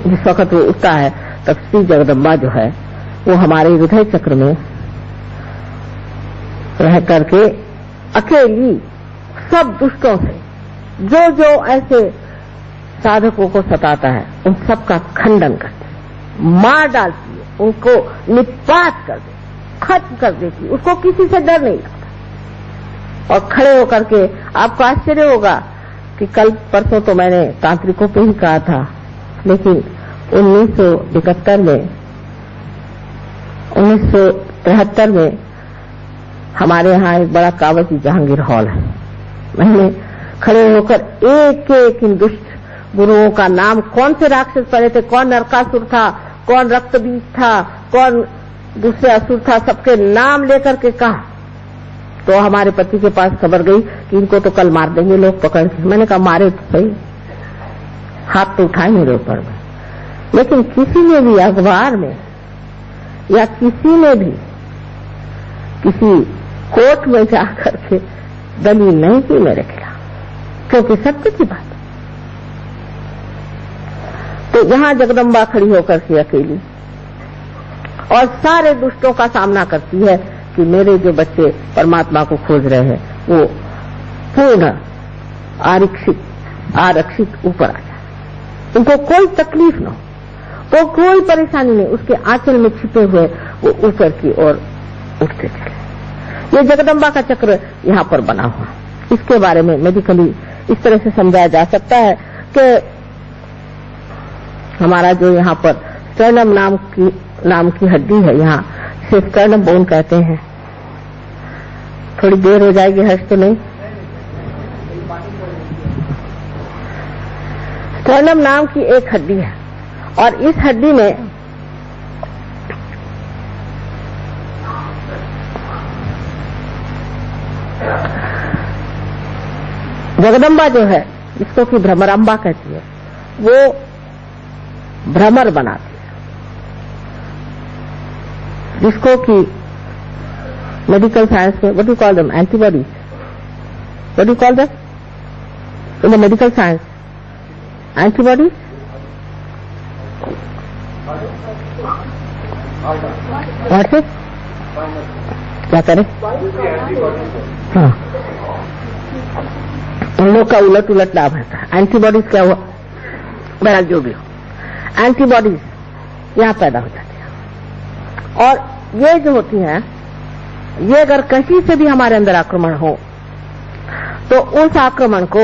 जिस वक्त वो उठता है तब श्री जगदम्बा जो है वो हमारे हृदय चक्र में रह करके अकेली सब दुष्टों से जो जो ऐसे साधकों को सताता है उन सब का खंडन करती है, मार डालती है, उनको निपात कर देती, खत्म कर देती, उसको किसी से डर नहीं लगता। और खड़े होकर के आपको आश्चर्य होगा कि कल परसों तो मैंने तांत्रिकों पे ही कहा था, लेकिन 1973 में हमारे यहाँ एक बड़ा कावजी जहांगीर हॉल है। मैंने खड़े होकर एक एक इन दुष्ट गुरुओं का नाम, कौन से राक्षस पड़े थे, कौन नरकासुर था, कौन रक्तबीज था, कौन दूसरे असुर था, सबके नाम लेकर के कहा। तो हमारे पति के पास खबर गई कि इनको तो कल मार देंगे लोग पकड़ के। मैंने कहा मारे तो सही, हाथ तो उठाए मेरे ऊपर में, लेकिन किसी ने भी अखबार में या किसी ने भी किसी कोर्ट में जाकर के दलील नहीं की मेरे खिलाफ, क्योंकि सत्य की बात। तो यहां जगदम्बा खड़ी होकर के अकेली और सारे दुष्टों का सामना करती है कि मेरे जो बच्चे परमात्मा को खोज रहे हैं वो पूर्ण आरक्षित ऊपर आ जाए, उनको कोई तकलीफ न हो, तो कोई परेशानी नहीं, उसके आंचल में छिपे हुए वो ऊपर की ओर उठते चले। ये जगदम्बा का चक्र यहाँ पर बना हुआ। इसके बारे में मेडिकली इस तरह से समझाया जा सकता है कि हमारा जो यहाँ पर स्टर्नम नाम की हड्डी है, यहाँ इसे स्टर्नम बोन कहते हैं। थोड़ी देर हो जाएगी, हर्ष तो नहीं। स्टर्नम नाम की एक हड्डी है और इस हड्डी में जगदम्बा जो है, जिसको कि भ्रमरांबा कहती है, वो भ्रमर बनाती है, जिसको कि मेडिकल साइंस में what do call them, antibodies, what do call them in the medical science, antibodies, what is, क्या करें, हाँ, उन लोग का उलट लाभ है। एंटीबॉडीज क्या हुआ, मेरा जो भी हो, एंटीबॉडीज यहाँ पैदा हो जाती है। और ये जो होती हैं, ये अगर कहीं से भी हमारे अंदर आक्रमण हो तो उस आक्रमण को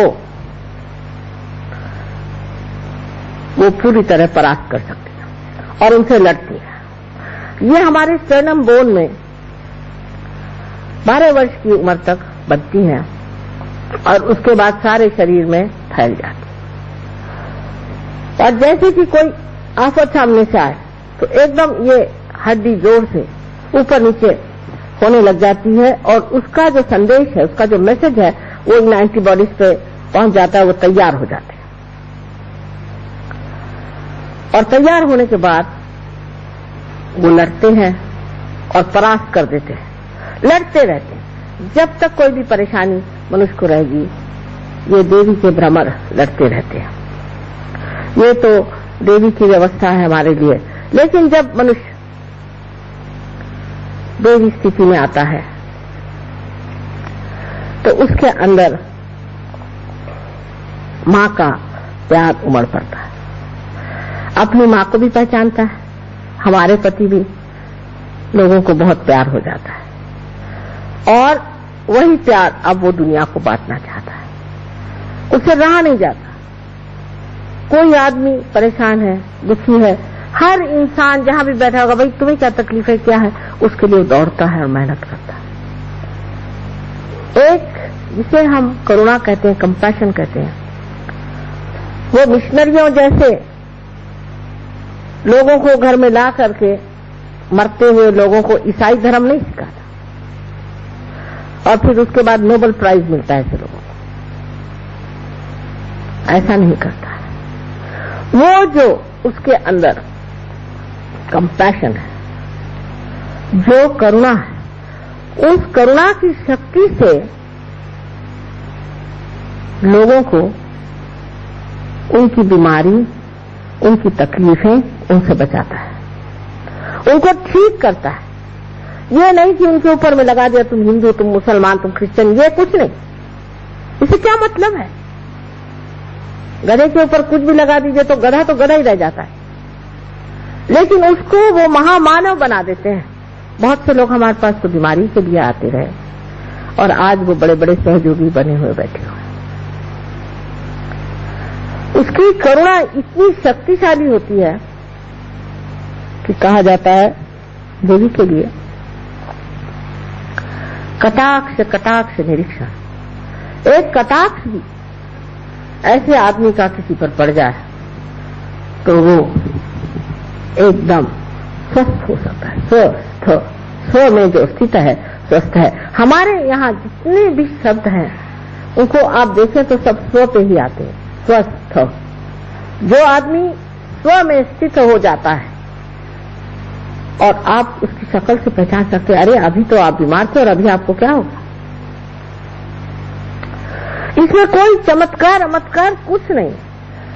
वो पूरी तरह परास्त कर सकती है और उनसे लड़ती है। ये हमारे स्टर्नम बोन में 12 वर्ष की उम्र तक बनती हैं और उसके बाद सारे शरीर में फैल जाती है। और जैसे कि कोई आफत सामने से आए तो एकदम ये हड्डी जोर से ऊपर नीचे होने लग जाती है और उसका जो संदेश है, उसका जो मैसेज है, वो इन एंटीबॉडीज पे पहुंच जाता है, वो तैयार हो जाते हैं। और तैयार होने के बाद वो लड़ते हैं और परास्त कर देते हैं, लड़ते रहते हैं जब तक कोई भी परेशानी मनुष्य को रहेगी। ये देवी के भ्रमर लड़ते रहते हैं। ये तो देवी की व्यवस्था है हमारे लिए। लेकिन जब मनुष्य देवी स्थिति में आता है तो उसके अंदर मां का प्यार उमड़ पड़ता है। अपनी मां को भी पहचानता है, हमारे प्रति भी लोगों को बहुत प्यार हो जाता है और वही प्यार अब वो दुनिया को बांटना चाहता है। उससे रहा नहीं जाता। कोई आदमी परेशान है, दुखी है, हर इंसान जहां भी बैठा होगा, भाई तुम्हें क्या तकलीफ है, क्या है, उसके लिए दौड़ता है और मेहनत करता है। एक जिसे हम करुणा कहते हैं, कंपैशन कहते हैं, वो मिशनरियों जैसे लोगों को घर में ला करके मरते हुए लोगों को ईसाई धर्म नहीं सिखाता और फिर उसके बाद नोबेल प्राइज मिलता है ऐसे लोगों को। ऐसा नहीं करता है। वो जो उसके अंदर कंपैशन है, जो करुणा है, उस करुणा की शक्ति से लोगों को उनकी बीमारी, उनकी तकलीफें उनसे बचाता है, उनको ठीक करता है। ये नहीं कि उनके ऊपर में लगा दिया तुम हिंदू, तुम मुसलमान, तुम क्रिश्चियन, ये कुछ नहीं। इसे क्या मतलब है? गधे के ऊपर कुछ भी लगा दीजिए तो गधा ही रह जाता है, लेकिन उसको वो महामानव बना देते हैं। बहुत से लोग हमारे पास तो बीमारी के लिए आते रहे और आज वो बड़े बड़े सहयोगी बने हुए बैठे हुए। उसकी करुणा इतनी शक्तिशाली होती है कि कहा जाता है देवी के लिए कटाक्ष कटाक्ष निरीक्षण। एक कटाक्ष भी ऐसे आदमी का किसी पर पड़ जाए तो वो एकदम स्वस्थ हो सकता है। स्व में जो स्थित है स्वस्थ है। हमारे यहाँ जितने भी शब्द हैं उनको आप देखें तो सब स्व पे ही आते हैं। स्वस्थ, जो आदमी स्व में स्थित हो जाता है और आप उसकी शक्ल से पहचान सकते हैं, अरे अभी तो आप बीमार थे और अभी आपको क्या होगा। इसमें कोई चमत्कार कुछ नहीं।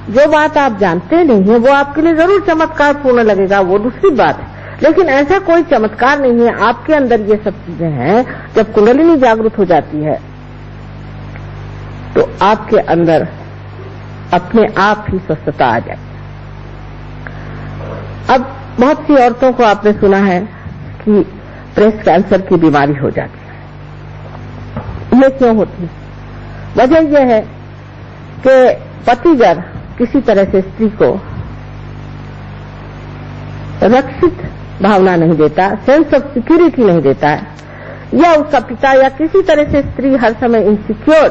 जो बात आप जानते नहीं है वो आपके लिए जरूर चमत्कार पूर्ण लगेगा, वो दूसरी बात है, लेकिन ऐसा कोई चमत्कार नहीं है। आपके अंदर ये सब चीजें हैं। जब कुंडलिनी जागृत हो जाती है तो आपके अंदर अपने आप ही स्वस्थता आ जाए। अब बहुत सी औरतों को आपने सुना है कि ब्रेस्ट कैंसर की बीमारी हो जाती है। ये क्यों होती है? वजह यह है कि पतिगर किसी तरह से स्त्री को रक्षित भावना नहीं देता, सेंस ऑफ सिक्योरिटी नहीं देता है, या उसका पिता या किसी तरह से स्त्री हर समय इनसिक्योर,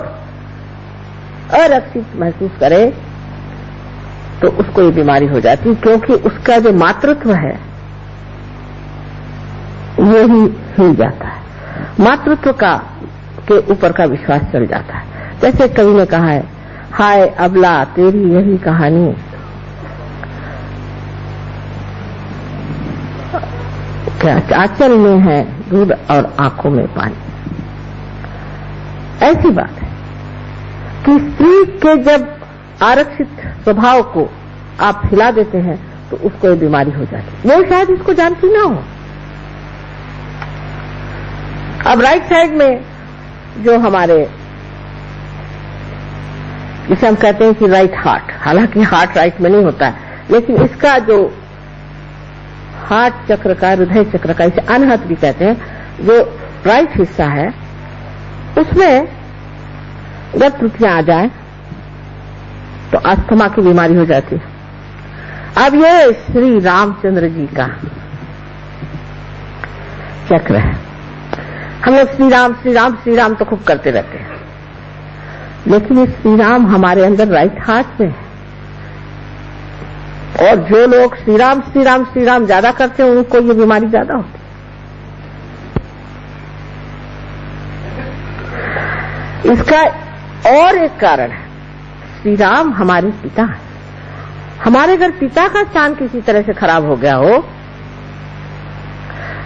अरक्षित महसूस करे तो उसको ये बीमारी हो जाती है, क्योंकि उसका जो मातृत्व है वो ही हिल जाता है। मातृत्व का के ऊपर का विश्वास चल जाता है। जैसे कवि ने कहा है, हाय अबला तेरी यही कहानी, क्या आंचल में है दूध और आंखों में पानी। ऐसी बात है कि स्त्री के जब आरक्षित स्वभाव को आप हिला देते हैं तो उसको ये बीमारी हो जाती है। वो शायद इसको जानती ना हो। अब राइट साइड में जो हमारे, जिसे हम कहते हैं कि राइट हार्ट, हालांकि हार्ट राइट में नहीं होता है, लेकिन इसका जो हार्ट चक्र का, हृदय चक्र का, इसे अनहत भी कहते हैं, जो राइट हिस्सा है उसमें अगर त्रुटियां आ जाए तो अस्थमा की बीमारी हो जाती है। अब ये श्री रामचंद्र जी का चक्र है। हम लोग श्री राम श्री राम श्री राम तो खूब करते रहते हैं, लेकिन ये श्री राम हमारे अंदर राइट हार्ट में है। और जो लोग श्री राम श्री राम श्री राम ज्यादा करते हैं उनको ये बीमारी ज्यादा होती है। इसका और एक कारण है, श्री राम हमारे पिता हैं। हमारे अगर पिता का स्थान किसी तरह से खराब हो गया हो,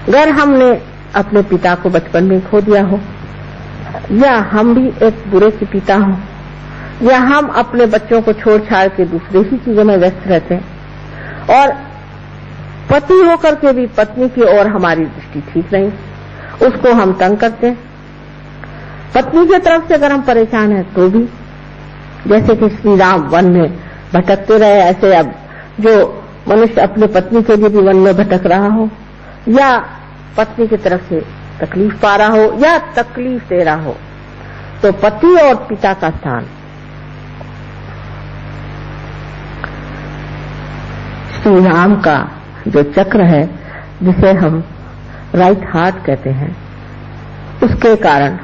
अगर हमने अपने पिता को बचपन में खो दिया हो, या हम भी एक बुरे के पिता हो, या हम अपने बच्चों को छोड़ छाड़ के दूसरे ही चीजों में व्यस्त रहते हैं, और पति होकर के भी पत्नी की ओर हमारी दृष्टि ठीक नहीं, उसको हम तंग करते हैं। पत्नी की तरफ से अगर हम परेशान हैं तो भी, जैसे कि श्री राम वन में भटकते रहे, ऐसे अब जो मनुष्य अपने पत्नी के लिए भी वन में भटक रहा हो, या पत्नी की तरफ से तकलीफ पा रहा हो या तकलीफ दे रहा हो, तो पति और पिता का स्थान श्री राम का जो चक्र है, जिसे हम राइट हार्ट कहते हैं, उसके कारण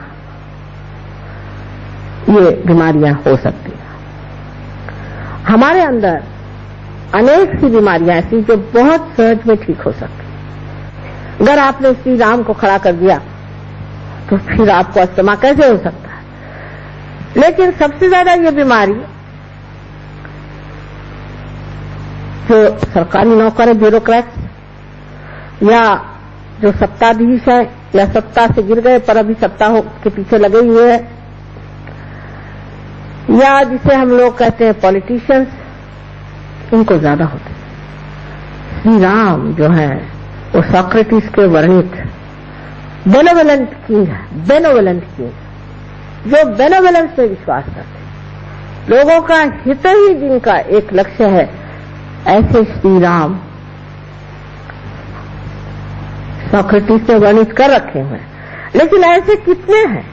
ये बीमारियां हो सकती हैं। हमारे अंदर अनेक सी बीमारियां ऐसी जो बहुत सहज में ठीक हो सकती हैं। अगर आपने श्री राम को खड़ा कर दिया तो फिर आपको अस्थमा कैसे हो सकता है? लेकिन सबसे ज्यादा ये बीमारी जो सरकारी नौकर है, ब्यूरोक्रेट्स, या जो सत्ताधीश है, या सत्ता से गिर गए पर अभी सत्ता के पीछे लगे हुए हैं, या जिसे हम लोग कहते हैं पॉलिटिशियंस, उनको ज्यादा होते। श्री राम जो है वो सोक्रेटिस के वर्णित बेनोवेलेंट किंग है, बेनोवेलेंट किंग, जो बेनोवेलेंस में विश्वास करते, लोगों का हित ही जिनका एक लक्ष्य है, ऐसे श्री राम सोक्रेटिस ने वर्णित कर रखे हुए हैं। लेकिन ऐसे कितने हैं,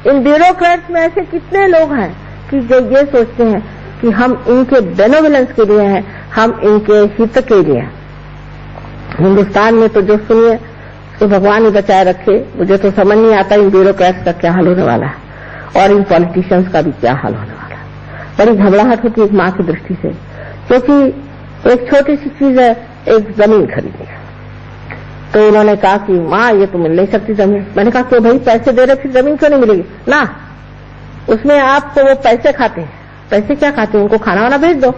इन ब्यूरोक्रेट्स में ऐसे कितने लोग हैं कि जो ये सोचते हैं कि हम इनके बेनोवेलेंस के लिए हैं, हम इनके हित के लिए हैं। हिंदुस्तान में तो जो सुनिए तो भगवान ही बचाए रखे, मुझे तो समझ नहीं आता इन ब्यूरोक्रेट्स का क्या हाल होने वाला है और इन पॉलिटिशियंस का भी क्या हाल होने वाला है। बड़ी घबराहट होती है एक माँ की दृष्टि से, क्योंकि एक छोटी सी चीज है, एक जमीन खरीदनी है। तो उन्होंने कहा कि माँ ये तो मिल नहीं सकती जमीन। मैंने कहा क्यों भाई, पैसे दे रहे फिर जमीन क्यों नहीं मिलेगी ना, उसमें आपको वो पैसे खाते हैं। पैसे क्या खाते हैं, उनको खाना वाना भेज दो।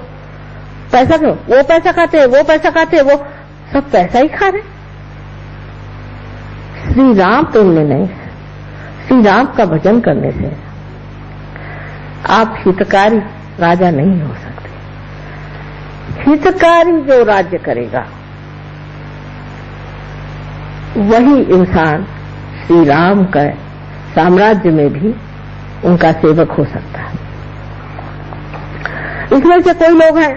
पैसा क्यों, वो पैसा खाते हैं, वो पैसा खाते हैं, वो सब पैसा ही खा रहे। श्री राम तो उनमें नहीं। श्री राम का भजन करने से आप हितकारी राजा नहीं हो सकते। हितकारी जो राज्य करेगा वही इंसान श्री राम का साम्राज्य में भी उनका सेवक हो सकता है। इसमें से कोई लोग हैं,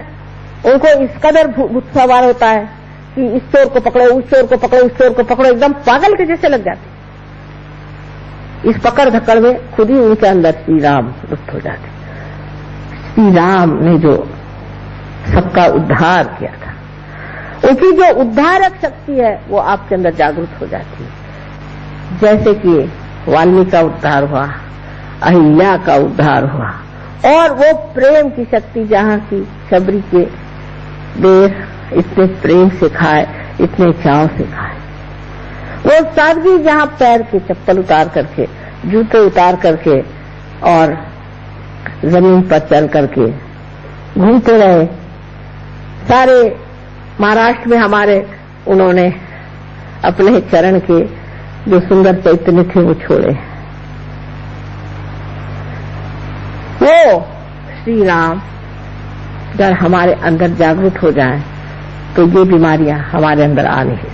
उनको इस कदर भूत सवार होता है कि इस चोर को पकड़ो, उस चोर को पकड़ो, उस चोर को पकड़ो, एकदम पागल के जैसे लग जाते। इस पकड़ धक्कड़ में खुद ही उनके अंदर श्री राम लुप्त हो जाते। श्री राम ने जो सबका उद्धार किया था, उनकी जो उद्धारक शक्ति है वो आपके अंदर जागृत हो जाती है। जैसे कि वाल्मीकि का उद्धार हुआ, अहिल्या का उद्धार हुआ, और वो प्रेम की शक्ति जहाँ की शबरी के देर इतने प्रेम से खाए, इतने चाव से खाए, वो सादगी जहाँ पैर के चप्पल उतार करके, जूते उतार करके और जमीन पर चल करके घूमते रहे। सारे महाराष्ट्र में हमारे उन्होंने अपने चरण के जो सुंदर चैतन्य थे वो छोड़े। वो श्री राम अगर हमारे अंदर जागृत हो जाए तो ये बीमारियां हमारे अंदर आ नहीं सकती।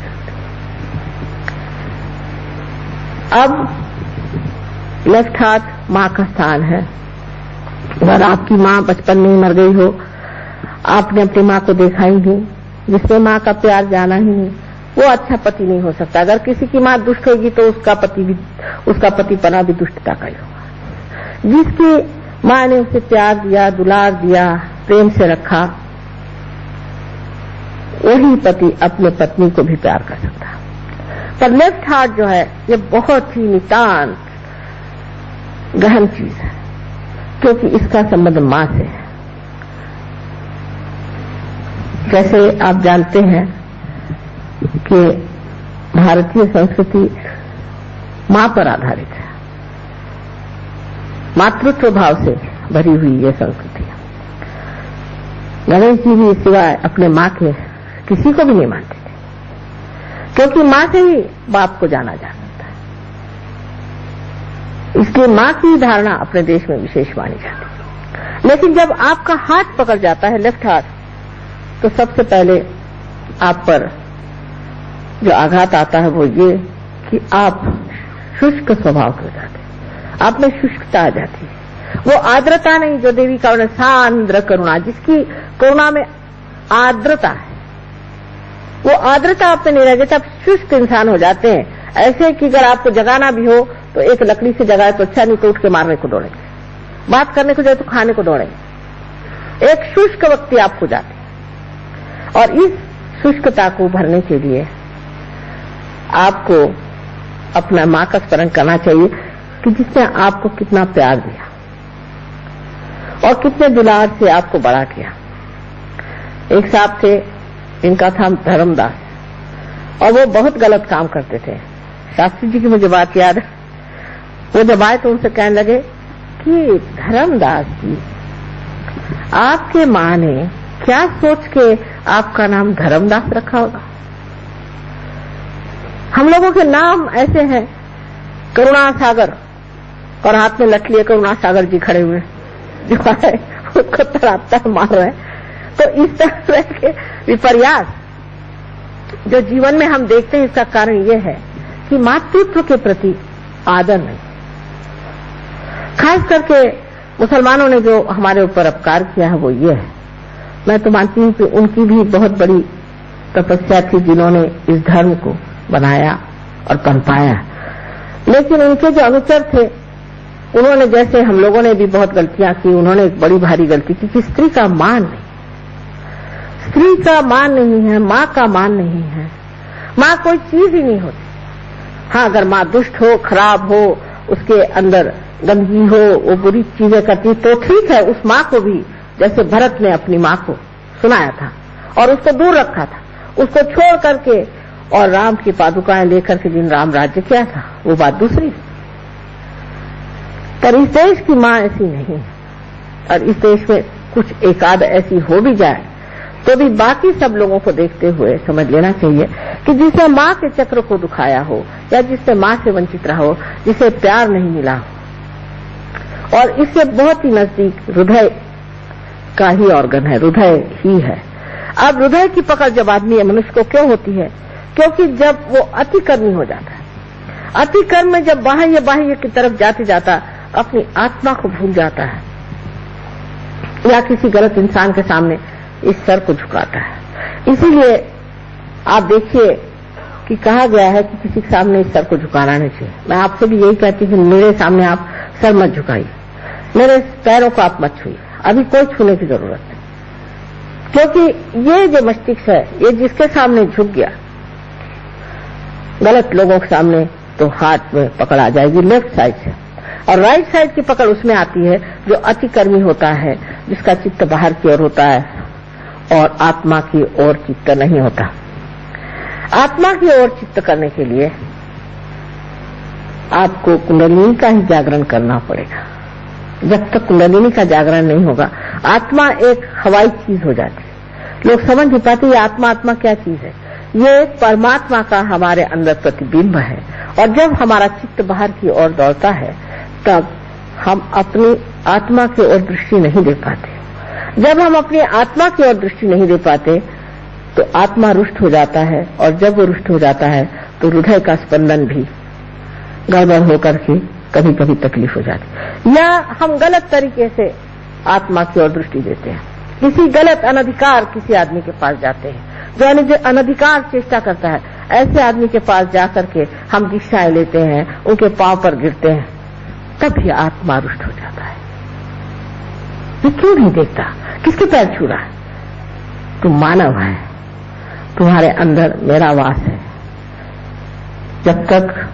अब लेफ्ट हाथ माँ का स्थान है। अगर आपकी माँ बचपन में मर गई हो, आपने अपनी माँ को देखा ही नहीं, जिसने माँ का प्यार जाना ही नहीं, वो अच्छा पति नहीं हो सकता। अगर किसी की माँ दुष्ट होगी तो उसका पतिपना भी दुष्टता का ही होगा। जिसकी माँ ने उसे प्यार दिया, दुलार दिया, प्रेम से रखा, वही पति अपने पत्नी को भी प्यार कर सकता है। पर लेफ्ट हार्ट जो है ये बहुत ही नितांत गहन चीज है, क्योंकि इसका संबंध माँ से है। जैसे आप जानते हैं कि भारतीय संस्कृति माँ पर आधारित है, मातृत्व भाव से भरी हुई ये संस्कृति है। गणेश जी भी सिवाय अपने माँ के किसी को भी नहीं मानते थे, क्योंकि माँ से ही बाप को जाना जा सकता है। इसलिए माँ की धारणा अपने देश में विशेष मानी जाती है। लेकिन जब आपका हाथ पकड़ जाता है, लेफ्ट हाथ, तो सबसे पहले आप पर जो आघात आता है वो ये कि आप शुष्क स्वभाव के हो जाते हैं, आप में शुष्कता आ जाती है। वो आर्द्रता नहीं जो देवी का वर्णन, सांद्र करुणा, जिसकी करुणा में आर्द्रता है, वो आर्द्रता आप में नहीं रह जाती। आप शुष्क इंसान हो जाते हैं। ऐसे कि अगर आपको जगाना भी हो तो एक लकड़ी से जगाए तो अच्छा, नहीं तो उठ के मारने को दौड़ेंगे, बात करने को जाए तो खाने को दौड़ेंगे। एक शुष्क व्यक्ति आप हो जाते हैं। और इस शुष्कता को भरने के लिए आपको अपना माँ का स्मरण करना चाहिए कि जिसने आपको कितना प्यार दिया और कितने दुलार से आपको बड़ा किया। एक साहब थे, इनका था धर्मदास, और वो बहुत गलत काम करते थे। शास्त्री जी की मुझे बात याद है, वो जब आए तो उनसे कहने लगे कि धर्मदास जी, आपके माँ ने क्या सोच के आपका नाम धर्मदास रखा होगा? हम लोगों के नाम ऐसे हैं, करुणा सागर, और हाथ में लठ लिए करुणा सागर जी खड़े हुए, जो है उसको तड़ाता मार रहे हैं। तो इस तरह के विपर्यास जो जीवन में हम देखते हैं, इसका कारण यह है कि मातृत्व के प्रति आदर नहीं। खास करके मुसलमानों ने जो हमारे ऊपर अपकार किया है वो ये है। मैं तो मानती हूं कि उनकी भी बहुत बड़ी तपस्या थी जिन्होंने इस धर्म को बनाया और पनपाया, लेकिन उनके जो अनुचर थे उन्होंने, जैसे हम लोगों ने भी बहुत गलतियां की, उन्होंने एक बड़ी भारी गलती की कि स्त्री का मान नहीं, स्त्री का मान नहीं है, मां का मान नहीं है। मां कोई चीज ही नहीं होती। हाँ, अगर मां दुष्ट हो, खराब हो, उसके अंदर गंदगी हो, वो बुरी चीजें करती तो ठीक है, उस मां को भी, जैसे भरत ने अपनी मां को सुनाया था और उसको दूर रखा था, उसको छोड़ करके और राम की पादुकाएं लेकर के जिन राम राज्य किया था, वो बात दूसरी। पर इस देश की मां ऐसी नहीं है, और इस देश में कुछ एकाध ऐसी हो भी जाए तो भी बाकी सब लोगों को देखते हुए समझ लेना चाहिए कि जिसने मां के चक्र को दुखाया हो, या जिसने मां से वंचित रहा हो, जिसे प्यार नहीं मिला हो, और इससे बहुत ही नजदीक हृदय का ही ऑर्गन है, हृदय ही है। अब हृदय की पकड़ जब आदमी मनुष्य को क्यों होती है? क्योंकि जब वो अतिकर्मी हो जाता है, अतिकर्म में जब बाह्य बाह्य की तरफ जाते जाता अपनी आत्मा को भूल जाता है, या किसी गलत इंसान के सामने इस सर को झुकाता है। इसीलिए आप देखिए कि कहा गया है कि किसी के सामने इस सर को झुकाना नहीं चाहिए। मैं आपसे भी यही कहती हूँ कि मेरे सामने आप सर मत झुकाइए, मेरे पैरों को आप मत छुइए, अभी कोई छूने की जरूरत नहीं, क्योंकि ये जो मस्तिष्क है, ये जिसके सामने झुक गया गलत लोगों के सामने, तो हाथ में पकड़ आ जाएगी लेफ्ट साइड से, और राइट साइड की पकड़ उसमें आती है जो अतिकर्मी होता है, जिसका चित्त बाहर की ओर होता है और आत्मा की ओर चित्त नहीं होता। आत्मा की ओर चित्त करने के लिए आपको कुंडलिनी का ही जागरण करना पड़ेगा। जब तक कुंडलिनी का जागरण नहीं होगा, आत्मा एक हवाई चीज हो जाती है। लोग समझ नहीं पाते ये आत्मा, आत्मा क्या चीज है। ये परमात्मा का हमारे अंदर प्रतिबिंब है, और जब हमारा चित्त बाहर की ओर दौड़ता है तब हम अपनी आत्मा की ओर दृष्टि नहीं दे पाते। जब हम अपनी आत्मा की ओर दृष्टि नहीं दे पाते तो आत्मा रुष्ट हो जाता है, और जब वो रुष्ट हो जाता है तो हृदय का स्पंदन भी गड़बड़ होकर के कभी कभी तकलीफ हो जाती है, या हम गलत तरीके से आत्मा की ओर दृष्टि देते हैं। किसी गलत अनधिकार किसी आदमी के पास जाते हैं, जो अनधिकार चेष्टा करता है, ऐसे आदमी के पास जाकर के हम दीक्षाएं लेते हैं, उनके पांव पर गिरते हैं, तब भी आत्मा रुष्ट हो जाता है। ये क्यों नहीं देखता किसके पैर छू रहा है? तुम मानव है, तुम्हारे अंदर मेरा वास है। जब तक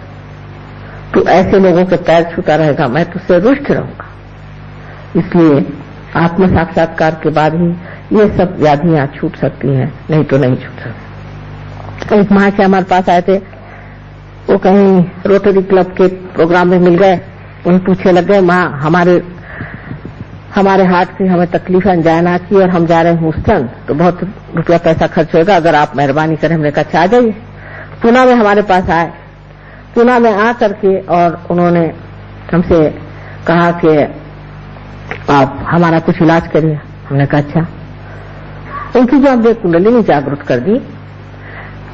तू ऐसे लोगों के पैर छूता रहेगा, मैं तुझसे रुष्ट रहूंगा। इसलिए आत्म साक्षात्कार के बाद ही ये सब व्याधियां छूट सकती हैं, नहीं तो नहीं छूट सकती। एक माँ के हमारे पास आए थे, वो कहीं रोटरी क्लब के प्रोग्राम में मिल गए, उन्हें पूछे लग गए, माँ हमारे हार्ट की हमें तकलीफ अंजाना की और हम जा रहे हैं ह्यूस्टन, तो बहुत रुपया पैसा खर्च होगा, अगर आप मेहरबानी करें। हमने कहा आ जाइए। पूना में हमारे पास आए, पूना में आ करके और उन्होंने हमसे कहा कि आप हमारा कुछ इलाज करिए। हमने कहा अच्छा। उनकी जो हमने कुंडलिनी जागृत कर दी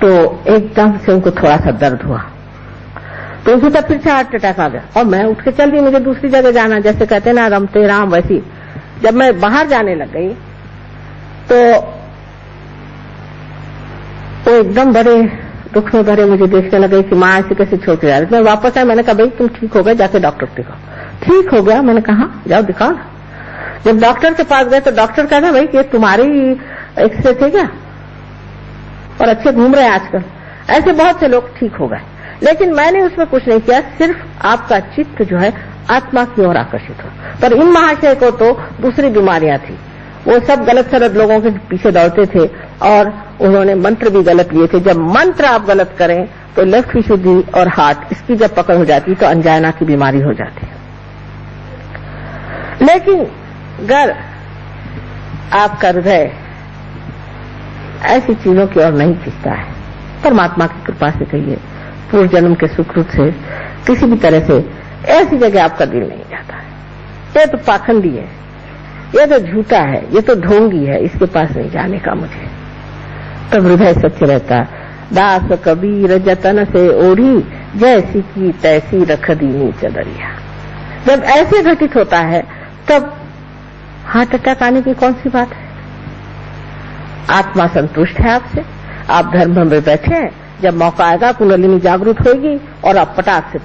तो एकदम से उनको थोड़ा सा दर्द हुआ, तो उनसे तब फिर से हार्ट अटैक आ गया, और मैं उठ के चल दी, मुझे दूसरी जगह जाना, जैसे कहते ना रमते राम, वैसी जब मैं बाहर जाने लग गई तो वो एकदम बड़े दुख में भरे मुझे देखने लगे कि माँ ऐसे कैसे छोड़ के जा रही। मैं वापस आया, मैंने कहा भाई तुम ठीक हो गए, जाके डॉक्टर दिखाओ। ठीक हो गया, मैंने कहा जाओ दिखाओ। जब डॉक्टर के पास गए तो डॉक्टर कहना भाई कि तुम्हारे ही एक्सरे थे क्या, और अच्छे घूम रहे हैं आजकल। ऐसे बहुत से लोग ठीक हो गए, लेकिन मैंने उसमें कुछ नहीं किया, सिर्फ आपका चित्त जो है आत्मा की ओर आकर्षित हो। पर इन महाशय को तो दूसरी बीमारियां थी, वो सब गलत सलत लोगों के पीछे दौड़ते थे, और उन्होंने मंत्र भी गलत लिए थे। जब मंत्र आप गलत करें तो लेफ्ट विशुद्धि और हार्ट, इसकी जब पकड़ हो जाती तो अंजाना की बीमारी हो जाती है। लेकिन अगर आपका हृदय ऐसी चीजों की ओर नहीं खींचता है, परमात्मा की कृपा से कहिए, पूर्व जन्म के सुकृत से, किसी भी तरह से ऐसी जगह आपका दिल नहीं जाता है, ये तो पाखंडी है, ये तो झूठा है, ये तो ढोंगी है, इसके पास नहीं जाने का मुझे। तब हृदय सच रहता, दास कबीर जतन से ओढ़ी, जैसी की तैसी रख दीनी चदरिया। जब ऐसे घटित होता है तब हार्ट अटैक आने की कौन सी बात है। आत्मा संतुष्ट है आपसे, आप धर्म में बैठे हैं, जब मौका आएगा कुंडलिनी जागृत होगी और आप पटाख से